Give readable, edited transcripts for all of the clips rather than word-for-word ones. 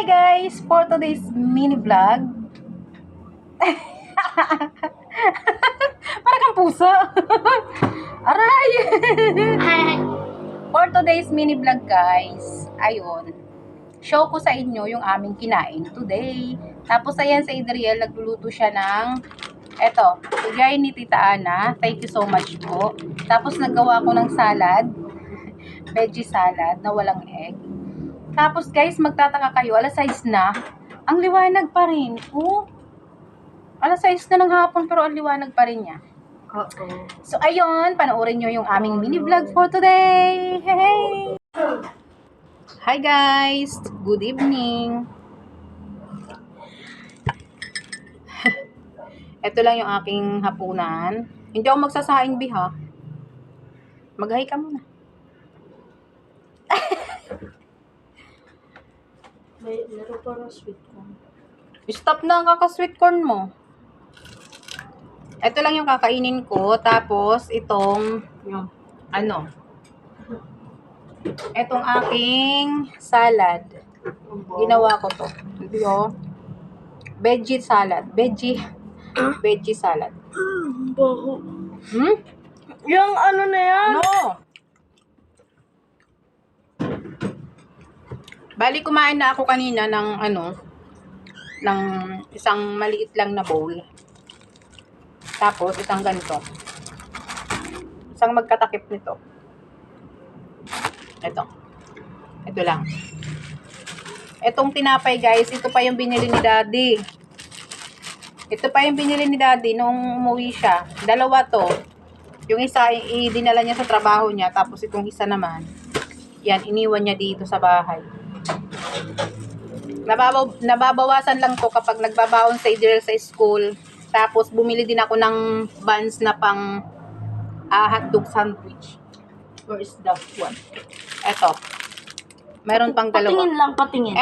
Hi guys! For today's mini vlog. Para kang puso. Aray! For today's mini vlog guys, ayun. Show ko sa inyo yung aming kinain today. Tapos ayan sa Adriel, nagluluto siya ng eto, bigay ni Tita Ana. Thank you so much po. Tapos naggawa ko ng salad. Veggie salad na walang egg. Tapos guys, magtataka kayo, alas 6 na. Ang liwanag pa rin. Oh. Alas 6 na ng hapon pero ang liwanag pa rin niya. So ayun, panoorin nyo yung aming mini vlog for today. Hey! Hi guys! Good evening! Ito lang yung aking hapunan. Hindi ako magsasaing biha. Mag-hi ka muna. Meron pa ng sweet corn. Stop na ang kaka-sweet corn mo. Ito lang yung kakainin ko. Tapos, itong, yung, itong aking salad. Ginawa ko to. Yung, veggie salad. Veggie salad. Baho. Hmm? Yung ano na yan? No! Bali, kumain na ako kanina ng ng isang maliit lang na bowl. Tapos, isang ganito. Isang magkatakip nito. Ito lang. Itong tinapay, guys, ito pa yung binili ni Daddy. Ito pa yung binili ni Daddy nung umuwi siya. Dalawa to. Yung isa, dinala niya sa trabaho niya. Tapos, itong isa naman, yan, iniwan niya dito sa bahay. Nababawasan lang to kapag nagbabaon sa Adriel sa school. Tapos bumili din ako ng buns na pang hotdog sandwich. Where is that one? Eto. Meron pang dalawa. Patingin lang, patingin.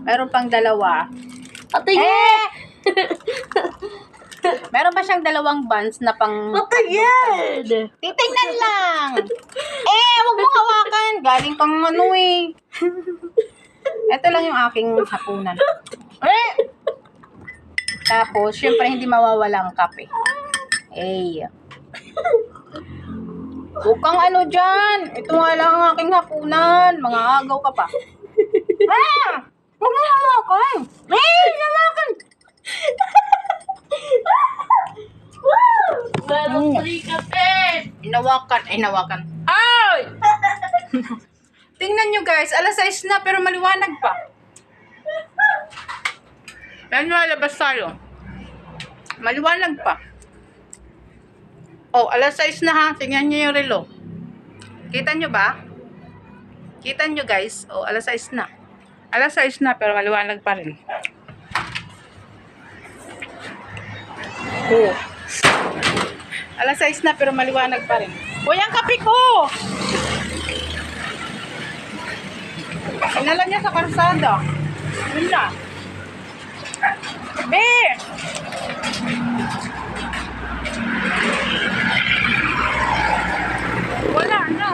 Meron pang dalawa. Patingin! Meron pa siyang dalawang buns na pang Patingin! titingnan lang. Wag mo hawakan. Galing kang Ito lang yung aking hapunan. Tapos, syempre, hindi mawawala ang kape. Huwag kang dyan. Ito nga lang ang aking hapunan. Mga agaw ka pa. Huwag mo hawakan. Hawakan. Meron 3 kape! Inawakan. Ay! Tingnan nyo guys, alas 6 na pero maliwanag pa. Yan, malabas tayo. Maliwanag pa. Oh, alas 6 na ha. Tingnan nyo yung relo. Kita nyo ba? Kita nyo guys. Oh, alas 6 na. Alas 6 na pero maliwanag pa rin. Oh. Alas 6 na pero maliwanag pa rin. Uy, ang kape ko! Inala niya sa karsada. Yun na. Be! Wala na.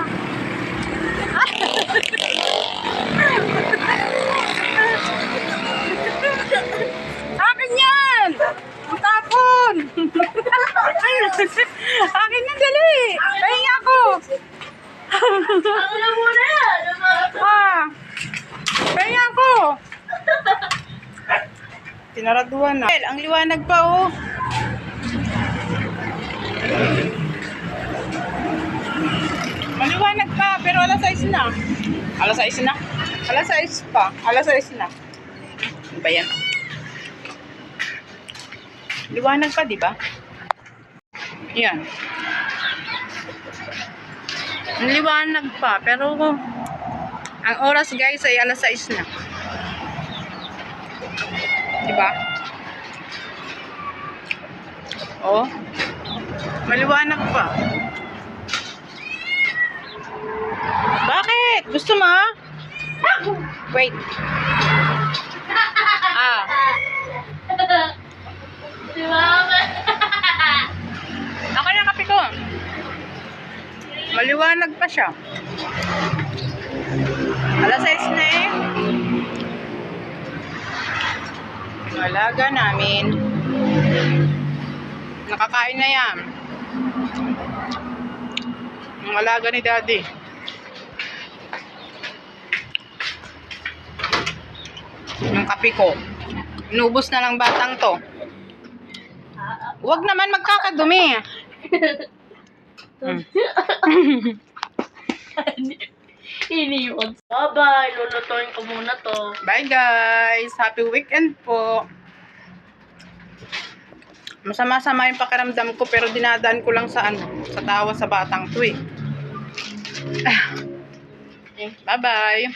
Akin yan! Ang tapon! Akin yan, dali! Pahinga ako! Ako na muna yan! Pahinga ako! Tinaraduan na. Ang liwanag pa, oh. Maliwanag pa, pero alas 6 na. Alas 6 na? Alas 6 pa. Alas 6 na. Ano ba yan? Liwanag pa, di ba? Yan. Liwanag pa, pero ang oras guys ay alas 6 na. Diba? Oh. Maliwanag pa. Bakit? Gusto mo? Wait. Si Mama! Ako na kape ko. Maliwanag pa siya. Alas 6 na eh. Ang alaga namin. Nakakain na yan. Ang alaga ni Daddy. Yung kape ko. Inubos na ng batang to. Huwag naman magkakadumi. Iniwan. Bye-bye. Lulutuin ko muna to. Bye guys. Happy weekend po. Masama-sama yung pakiramdam ko pero dinadaan ko lang sa sa tawa sa batang to eh. Bye-bye.